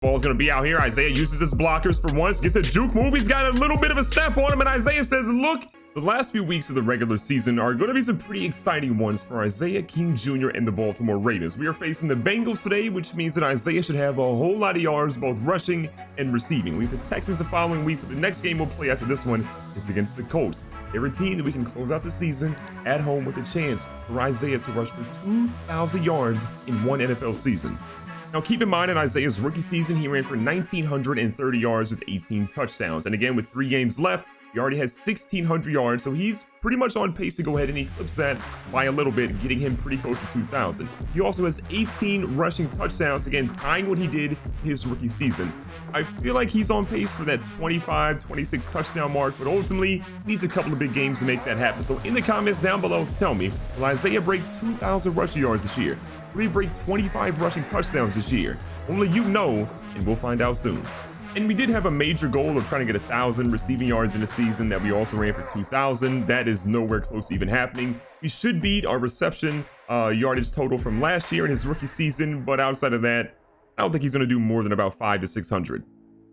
Ball's gonna be out here. Isaiah uses his blockers for once, gets a juke move. He's got a little bit of a step on him, and Isaiah says, look, the last few weeks of the regular season are going to be some pretty exciting ones for Isaiah King Jr. and the Baltimore Ravens. We are facing the Bengals today, which means that Isaiah should have a whole lot of yards, both rushing and receiving. We have the Texans the following week, but the next game we'll play after this one is against the Colts. They're a team that we can close out the season at home with a chance for Isaiah to rush for 2,000 yards in one NFL season. Now, keep in mind, in Isaiah's rookie season, he ran for 1,930 yards with 18 touchdowns. And again, with 3 games left, he already has 1,600 yards, so he's pretty much on pace to go ahead and eclipse that by a little bit, getting him pretty close to 2,000. He also has 18 rushing touchdowns, again, tying what he did his rookie season. I feel like he's on pace for that 25, 26 touchdown mark, but ultimately, he needs a couple of big games to make that happen. So in the comments down below, tell me, will Isaiah break 2,000 rushing yards this year? Will he break 25 rushing touchdowns this year? Only you know, and we'll find out soon. And we did have a major goal of trying to get 1,000 receiving yards in the season that we also ran for 2,000. That is nowhere close to even happening. We should beat our reception yardage total from last year in his rookie season, but outside of that, I don't think he's going to do more than about 500 to 600.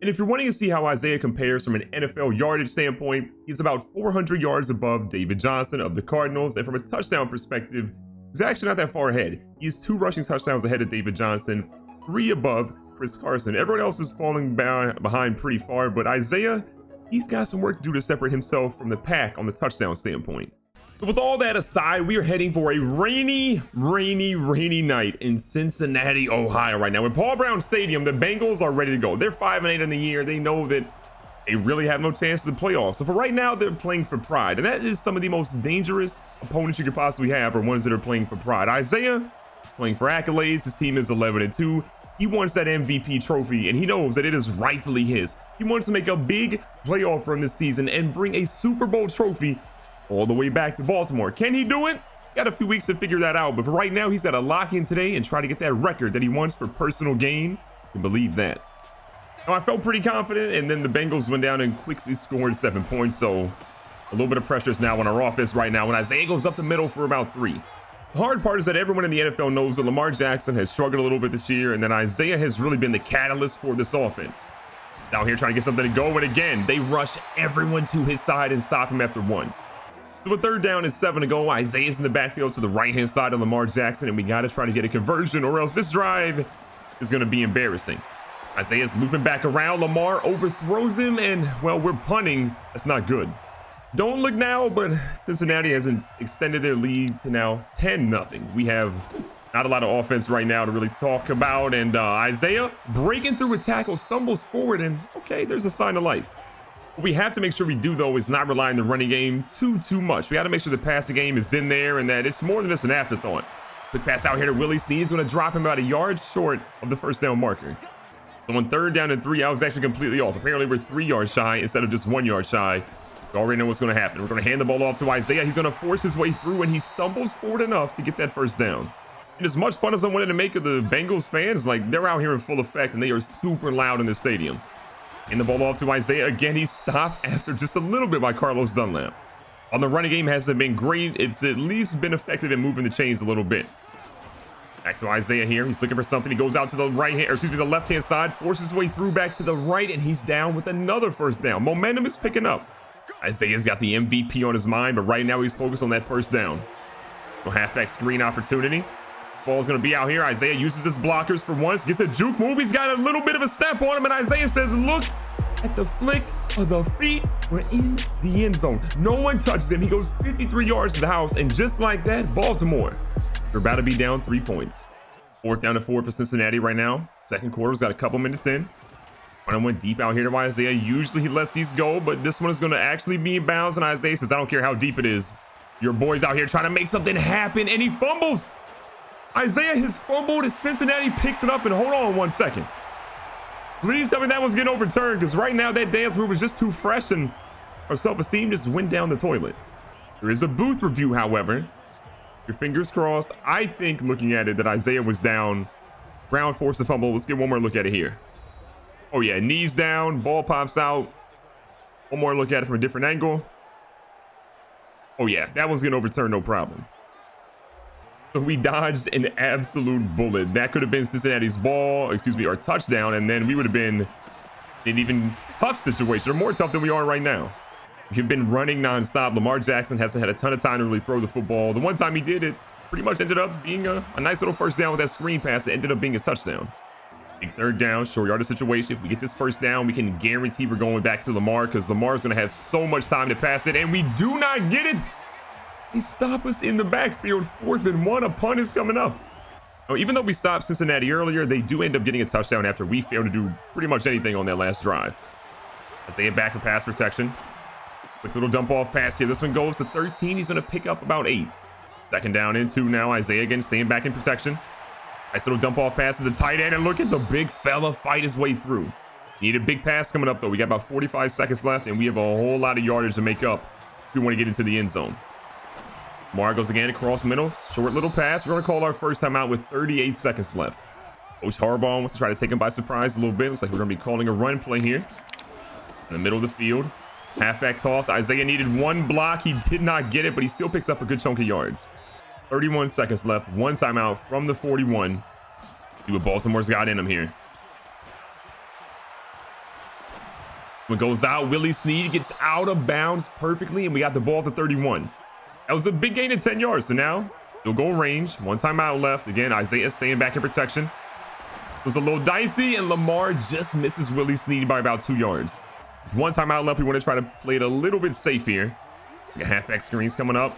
And if you're wanting to see how Isaiah compares from an NFL yardage standpoint, he's about 400 yards above David Johnson of the Cardinals, and from a touchdown perspective, he's actually not that far ahead. He has 2 rushing touchdowns ahead of David Johnson, 3 above Chris Carson. Everyone else is falling behind pretty far, but Isaiah, he's got some work to do to separate himself from the pack on the touchdown standpoint. So with all that aside, we are heading for a rainy night in Cincinnati, Ohio right now. In Paul Brown Stadium, the Bengals are ready to go. They're 5-8 in the year. They know that they really have no chance of the playoffs. So for right now, they're playing for pride. And that is some of the most dangerous opponents you could possibly have, are ones that are playing for pride. Isaiah is playing for accolades. His team is 11-2. He wants that MVP trophy, and he knows that it is rightfully his. He wants to make a big playoff run this season and bring a Super Bowl trophy all the way back to Baltimore. Can he do it? Got a few weeks to figure that out, but for right now, he's got to lock in today and try to get that record that he wants for personal gain. You can believe that. Now, I felt pretty confident, and then the Bengals went down and quickly scored 7 points, so a little bit of pressure is now on our offense right now when Isaiah goes up the middle for about 3. The hard part is that everyone in the NFL knows that Lamar Jackson has struggled a little bit this year, and then Isaiah has really been the catalyst for this offense. Down here trying to get something to go, and again, they rush everyone to his side and stop him after 1. So a 3rd down and 7 to go. Isaiah's in the backfield to the right-hand side of Lamar Jackson, and we got to try to get a conversion, or else this drive is going to be embarrassing. Isaiah's looping back around. Lamar overthrows him, and, well, we're punting. That's not good. Don't look now, but Cincinnati has extended their lead to now 10-0. We have not a lot of offense right now to really talk about, and Isaiah breaking through a tackle, stumbles forward, and okay, there's a sign of life. What we have to make sure we do, though, is not rely on the running game too much. We got to make sure the passing game is in there and that it's more than just an afterthought. Quick pass out here to Willie Snead's going to drop him about a yard short of the 1st down marker. So on 3rd down and 3, I was actually completely off. Apparently, we're 3 yards shy instead of just 1 yard shy. We already know what's going to happen. We're going to hand the ball off to Isaiah. He's going to force his way through, and he stumbles forward enough to get that 1st down. And as much fun as I wanted to make of the Bengals fans, like, they're out here in full effect, and they are super loud in the stadium. And the ball off to Isaiah. Again, he's stopped after just a little bit by Carlos Dunlap. On the running game, hasn't been great. It's at least been effective in moving the chains a little bit. Back to Isaiah here. He's looking for something. He goes out to the the left-hand side, forces his way through back to the right, and he's down with another 1st down. Momentum is picking up. Isaiah's got the MVP on his mind, but right now he's focused on that 1st down. So halfback screen opportunity. Ball's going to be out here. Isaiah uses his blockers for once, gets a juke move. He's got a little bit of a step on him, and Isaiah says, look at the flick of the feet. We're in the end zone. No one touches him. He goes 53 yards to the house, and just like that, Baltimore, we're about to be down 3 points. 4th down to 4 for Cincinnati right now. 2nd quarter's got a couple minutes in. One went deep out here to Isaiah. Usually he lets these go, but this one is going to actually be in bounds, and Isaiah says, I don't care how deep it is. Your boy's out here trying to make something happen, and he fumbles. Isaiah has fumbled, and Cincinnati picks it up, and hold on 1 second. Please tell me that one's getting overturned, because right now that dance move is just too fresh, and our self-esteem just went down the toilet. There is a booth review, however. Your fingers crossed. I think, looking at it, that Isaiah was down. Brown forced the fumble. Let's get one more look at it here. Oh, yeah, knees down, ball pops out. One more look at it from a different angle. Oh, yeah, that one's getting overturned, no problem. So we dodged an absolute bullet. That could have been Cincinnati's ball, excuse me, or touchdown, and then we would have been in an even tough situation, or more tough than we are right now. We've been running nonstop. Lamar Jackson hasn't had a ton of time to really throw the football. The one time he did, it pretty much ended up being a nice little first down with that screen pass that ended up being a touchdown. Big third down, short yardage situation. If we get this first down, we can guarantee we're going back to Lamar, because Lamar's going to have so much time to pass it, and we do not get it. They stop us in the backfield. 4th and 1. A punt is coming up. Now, even though we stopped Cincinnati earlier, they do end up getting a touchdown after we failed to do pretty much anything on that last drive. Isaiah back for pass protection. Quick little dump off pass here. This one goes to 13. He's going to pick up about 8. 2nd down and 2 now. Isaiah again staying back in protection. Nice little dump off pass to the tight end, and look at the big fella fight his way through. Need a big pass coming up though. We got about 45 seconds left, and we have a whole lot of yardage to make up if we want to get into the end zone. Lamar goes again across middle. Short little pass. We're going to call our first time out with 38 seconds left. Coach Harbaugh wants to try to take him by surprise a little bit. Looks like we're going to be calling a run play here. In the middle of the field. Halfback toss. Isaiah needed 1 block. He did not get it, but he still picks up a good chunk of yards. 31 seconds left. 1 timeout from the 41. See what Baltimore's got in him here. When it goes out, Willie Snead gets out of bounds perfectly, and we got the ball at the 31. That was a big gain of 10 yards. So now, he'll go range. 1 timeout left. Again, Isaiah staying back in protection. It was a little dicey, and Lamar just misses Willie Snead by about 2 yards. With 1 timeout left, we want to try to play it a little bit safe here. Got halfback screens coming up.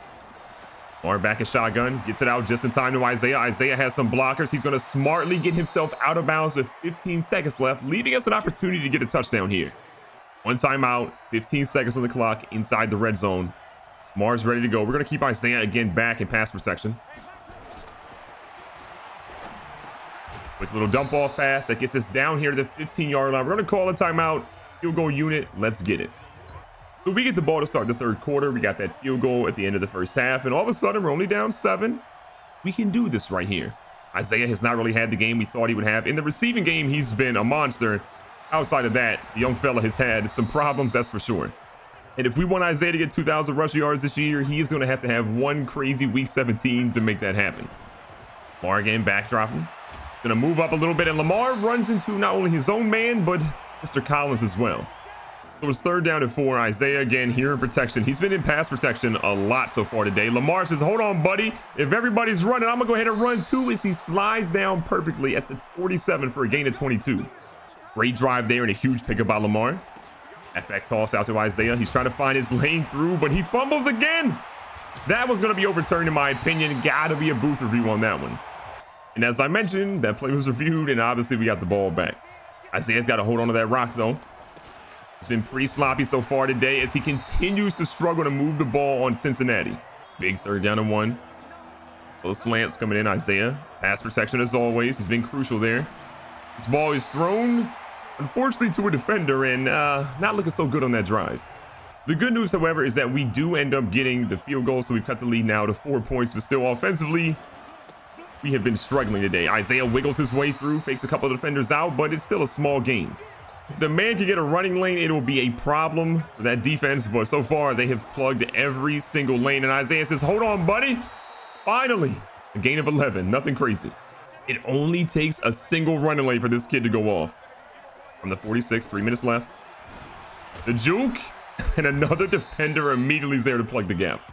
Lamar back in shotgun. Gets it out just in time to Isaiah. Isaiah has some blockers. He's going to smartly get himself out of bounds with 15 seconds left, leaving us an opportunity to get a touchdown here. 1 timeout, 15 seconds on the clock inside the red zone. Lamar's ready to go. We're going to keep Isaiah again back in pass protection. With a little dump off pass that gets us down here to the 15-yard line. We're going to call a timeout. Field goal unit. Let's get it. So we get the ball to start the 3rd quarter. We got that field goal at the end of the 1st half, and all of a sudden we're only down 7. We can do this right here. Isaiah has not really had the game we thought he would have. In the receiving game, he's been a monster. Outside of that, the young fella has had some problems, that's for sure. And if we want Isaiah to get 2,000 rush yards this year, he is going to have one crazy week 17 to make that happen. Lamar again backdropping. Going to move up a little bit, and Lamar runs into not only his own man, but Mr. Collins as well. So it's 3rd down and 4. Isaiah again here in protection. He's been in pass protection a lot so far today. Lamar says, hold on, buddy. If everybody's running, I'm going to go ahead and run too, as he slides down perfectly at the 47 for a gain of 22. Great drive there and a huge pickup by Lamar. Halfback toss out to Isaiah. He's trying to find his lane through, but he fumbles again. That was going to be overturned in my opinion. Got to be a booth review on that one. And as I mentioned, that play was reviewed, and obviously we got the ball back. Isaiah's got to hold on to that rock, though. It's been pretty sloppy so far today as he continues to struggle to move the ball on Cincinnati. Big 3rd down and 1. Those slants coming in. Isaiah. Pass protection as always. He's been crucial there. This ball is thrown, unfortunately, to a defender, and not looking so good on that drive. The good news, however, is that we do end up getting the field goal, so we've cut the lead now to 4 points, but still offensively, we have been struggling today. Isaiah wiggles his way through, fakes a couple of defenders out, but it's still a small gain. If the man can get a running lane, it will be a problem for that defense, but so far they have plugged every single lane, and Isaiah says, hold on, buddy. Finally, a gain of 11, nothing crazy. It only takes a single running lane for this kid to go off. From the 46, 3 minutes left. The juke, and another defender immediately is there to plug the gap.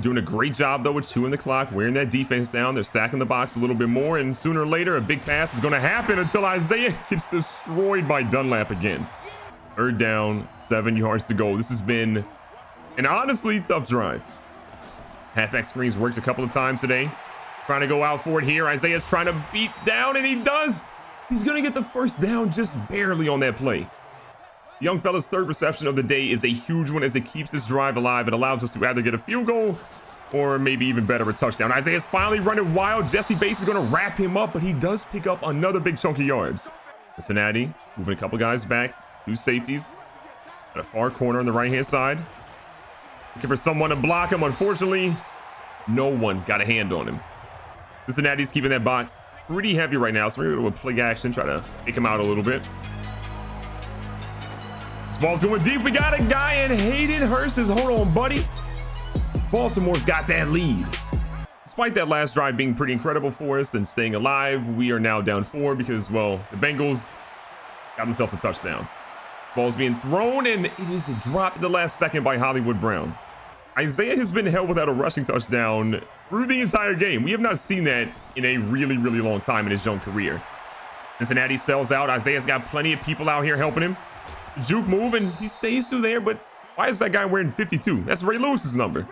Doing a great job, though, with chewing the clock, wearing that defense down. They're stacking the box a little bit more, and sooner or later, a big pass is going to happen until Isaiah gets destroyed by Dunlap again. 3rd down, 7 yards to go. This has been an honestly tough drive. Halfback screens worked a couple of times today. Trying to go out for it here. Isaiah's trying to beat down, and he does. He's going to get the 1st down just barely on that play. The young fella's 3rd reception of the day is a huge one as it keeps this drive alive. It allows us to either get a field goal or maybe even better, a touchdown. Isaiah's finally running wild. Jesse Bates is going to wrap him up, but he does pick up another big chunk of yards. Cincinnati moving a couple guys back. 2 safeties. At a far corner on the right-hand side. Looking for someone to block him. Unfortunately, no one's got a hand on him. Cincinnati's keeping that box pretty heavy right now, so we're going to play action, try to take him out a little bit. This ball's going deep. We got a guy, and Hayden Hurst says, hold on, buddy. Baltimore's got that lead. This Despite that last drive being pretty incredible for us and staying alive, we are now down 4 because, well, the Bengals got themselves a touchdown. Ball's being thrown, and it is dropped in the last second by Hollywood Brown. Isaiah has been held without a rushing touchdown through the entire game. We have not seen that in a really, really long time in his young career. Cincinnati sells out. Isaiah's got plenty of people out here helping him. Juke move, and he stays through there, but why is that guy wearing 52? That's Ray Lewis's number.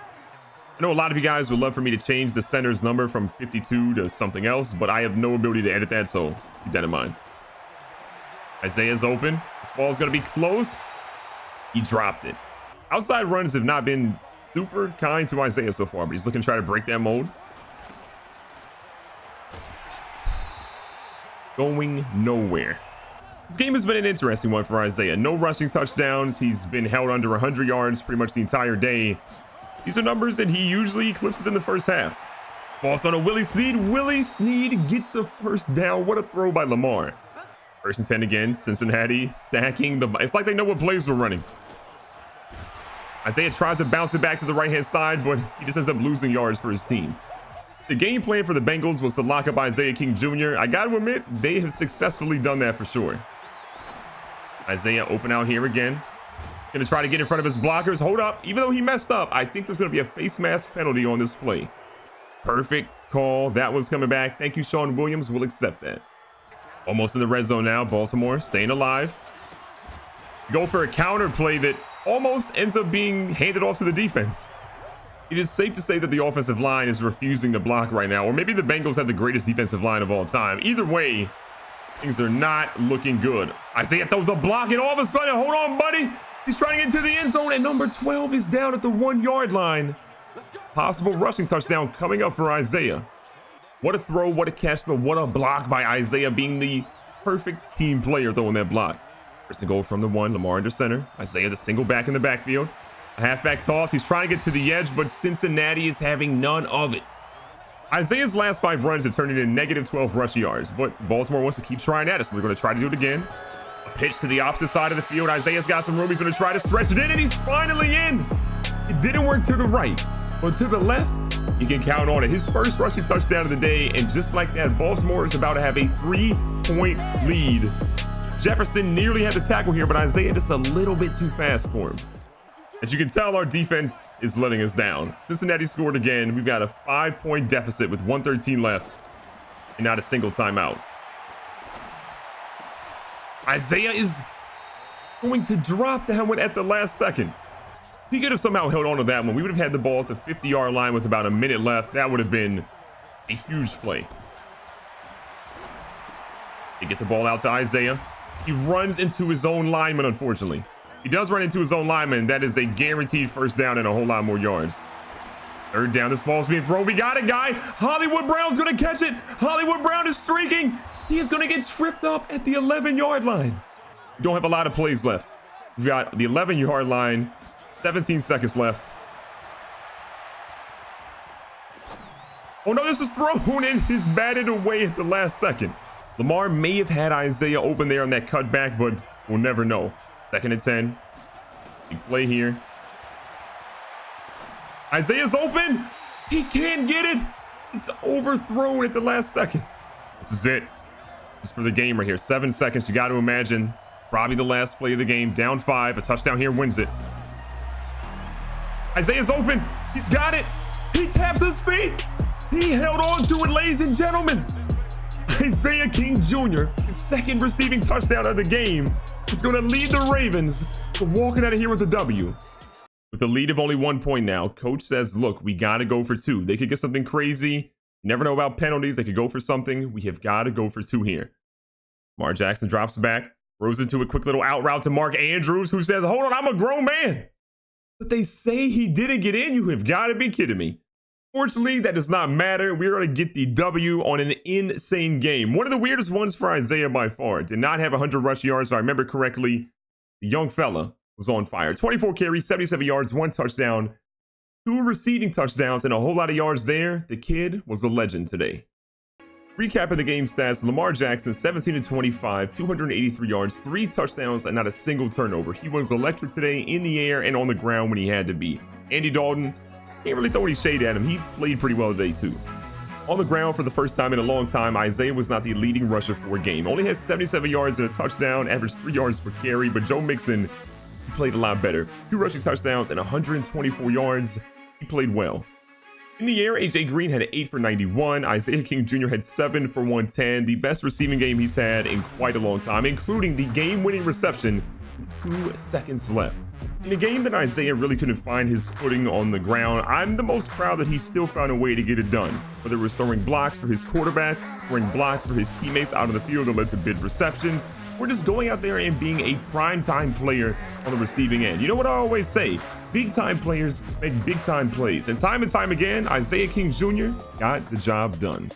I know a lot of you guys would love for me to change the center's number from 52 to something else, but I have no ability to edit that, so keep that in mind. Isaiah's open. This ball's going to be close. He dropped it. Outside runs have not been super kind to Isaiah so far, but he's looking to try to break that mold. Going nowhere. This game has been an interesting one for Isaiah. No rushing touchdowns. He's been held under 100 yards pretty much the entire day. These are numbers that he usually eclipses in the first half. Ball's on a Willie Snead. Willie Snead gets the first down. What a throw by Lamar. First and 10 again. Cincinnati stacking the... It's like they know what plays we're running. Isaiah tries to bounce it back to the right-hand side, but he just ends up losing yards for his team. The game plan for the Bengals was to lock up Isaiah King Jr. I got to admit, they have successfully done that for sure. Isaiah open out here again. Gonna try to get in front of his blockers. Hold up. Even though he messed up, I think there's gonna be a face mask penalty on this play. Perfect call. That was coming back. Thank you, Sean Williams. We'll accept that. Almost in the red zone now. Baltimore staying alive. Go for a counter play that almost ends up being handed off to the defense. It is safe to say that the offensive line is refusing to block right now, or maybe the Bengals have the greatest defensive line of all time. Either way, things are not looking good. Isaiah throws a block, and all of a sudden, hold on, buddy. He's trying to get into the end zone, and number 12 is down at the 1-yard line. Possible rushing touchdown coming up for Isaiah. What a throw, what a catch, but what a block by Isaiah, being the perfect team player throwing that block. First and goal from the 1, Lamar under center. Isaiah the single back in the backfield. A halfback toss. He's trying to get to the edge, but Cincinnati is having none of it. Isaiah's last 5 runs have turned into negative 12 rush yards, but Baltimore wants to keep trying at it, so they're going to try to do it again. A pitch to the opposite side of the field. Isaiah's got some room. He's going to try to stretch it in, and he's finally in. It didn't work to the right, but to the left, you can count on it. His first rushing touchdown of the day, and just like that, Baltimore is about to have a 3-point lead. Jefferson nearly had the tackle here, but Isaiah just a little bit too fast for him. As you can tell, our defense is letting us down. Cincinnati scored again. We've got a 5-point deficit with 1:13 left and not a single timeout. Isaiah is going to drop that one at the last second. If he could have somehow held on to that one, we would have had the ball at the 50-yard line with about a minute left. That would have been a huge play. They get the ball out to Isaiah. He runs into his own lineman, unfortunately. He does run into his own lineman. That is a guaranteed first down and a whole lot more yards. Third down, this ball's being thrown. We got a guy. Hollywood Brown's going to catch it. Hollywood Brown is streaking. He is going to get tripped up at the 11-yard line. We don't have a lot of plays left. We've got the 11-yard line, 17 seconds left. Oh no, this is thrown in. He's batted away at the last second. Lamar may have had Isaiah open there on that cutback, but we'll never know. Second and 10. Big play here. Isaiah's open. He can't get it. It's overthrown at the last second. This is it. This is for the game right here. 7 seconds. You got to imagine. Probably the last play of the game. Down 5. A touchdown here wins it. Isaiah's open. He's got it. He taps his feet. He held on to it, ladies and gentlemen. Isaiah King Jr., his second receiving touchdown of the game, is going to lead the Ravens to walking out of here with a W. With a lead of only 1 point now, coach says, look, we got to go for 2. They could get something crazy. You never know about penalties. They could go for something. We have got to go for 2 here. Lamar Jackson drops back, throws into a quick little out route to Mark Andrews, who says, hold on, I'm a grown man. But they say he didn't get in. You have got to be kidding me. Fortunately, that does not matter. We're going to get the W on an insane game. One of the weirdest ones for Isaiah by far. Did not have 100 rush yards, if I remember correctly. The young fella was on fire. 24 carries, 77 yards, 1 touchdown, 2 receiving touchdowns, and a whole lot of yards there. The kid was a legend today. Recap of the game stats. Lamar Jackson, 17-25, 283 yards, 3 touchdowns, and not a single turnover. He was electric today in the air and on the ground when he had to be. Andy Dalton, Can't really throw any shade at him. He played pretty well today too. On the ground for the first time in a long time, Isaiah was not the leading rusher for a game. Only has 77 yards and a touchdown, averaged 3 yards per carry, but Joe Mixon played a lot better. 2 rushing touchdowns and 124 yards. He played well. In the air, AJ Green had 8 for 91. Isaiah King Jr. had 7 for 110. The best receiving game he's had in quite a long time, including the game-winning reception with 2 seconds left. In a game that Isaiah really couldn't find his footing on the ground, I'm the most proud that he still found a way to get it done. Whether it was throwing blocks for his quarterback, throwing blocks for his teammates out of the field that led to big receptions, or just going out there and being a prime-time player on the receiving end. You know what I always say? Big-time players make big-time plays. And time again, Isaiah King Jr. got the job done.